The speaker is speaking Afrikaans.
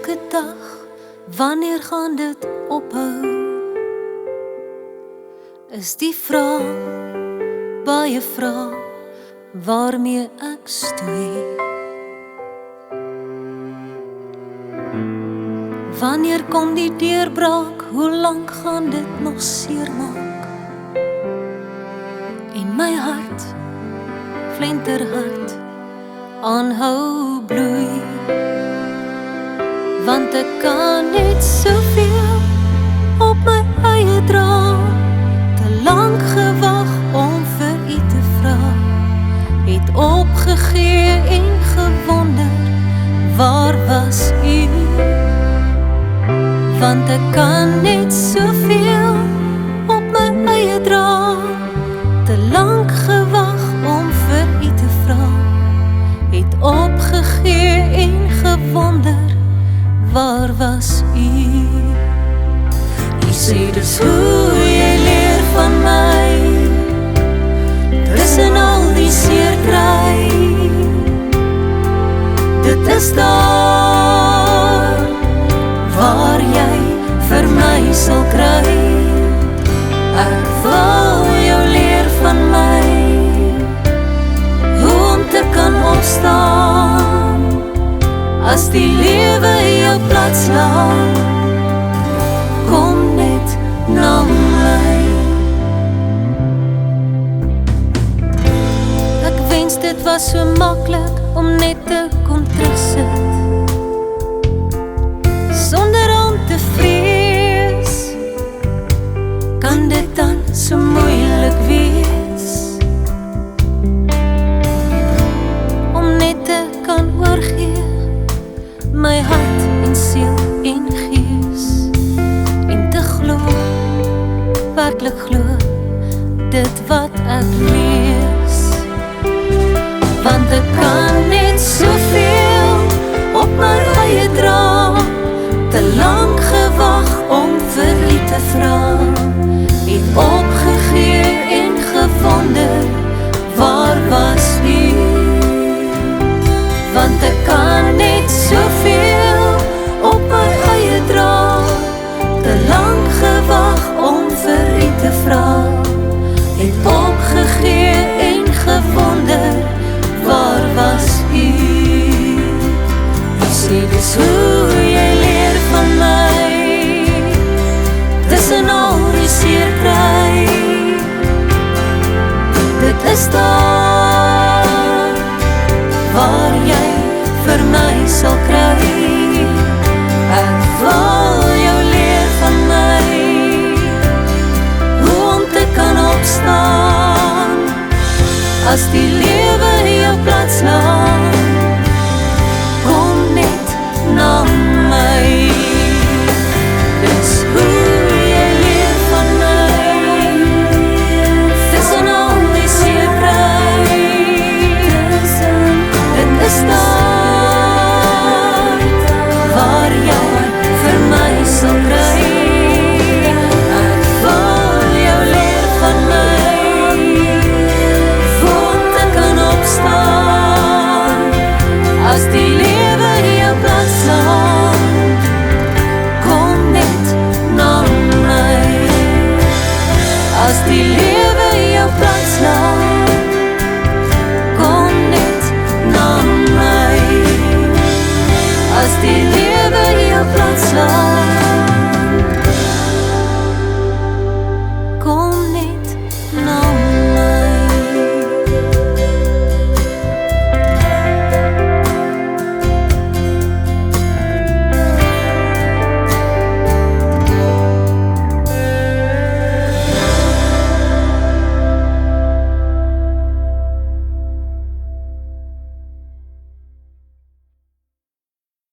elke dag, wanneer gaan dit ophou? Is die vraag, baie vraag, waarmee ek stoei. Wanneer kom die deurbraak, hoe lang gaan dit nog seermaak? En my hart, flenterhart, aanhou bloei. Want ek kan net soveel op my eie dra, te lang gewag om vir u te vra, het opgegee en gewonder, waar was u? Want ek kan net soveel op my eie dra, te lang gewag om vir u te vra, het opgegee en gewonder, waar was u? Jy sê dis hoe jy leer van my, tussen al die seer kry, dit is daar, waar jy vir my sal kry. Ek wil jou leer van my, hoe om te kan opstaan, as die lewe jou plat slaan, kom net na my. Ek wens dit was so maklik om net te kon terugsit, sonder om te vrees. Kan dit dan so moeilik wees, om net te kan oorgee, my hart en siel en gees, en te glo, werklik glo, dit wat ek lees. Want ek kan net soveel op my eie dra, te lang gewag om vir u te vra, het opgegee en gewonder, waar was u? Want ek kan net soveel op my eie dra, te lang gewag om vir u te vra, het opgegee en gewonder, waar was u? Jy sê dis hoe jy leer van my, tussen al die seer kry, dit is daar, waar jy vir my sal kry. Ek wil jou leer van my, hoe om te kan opstaan, as die lewe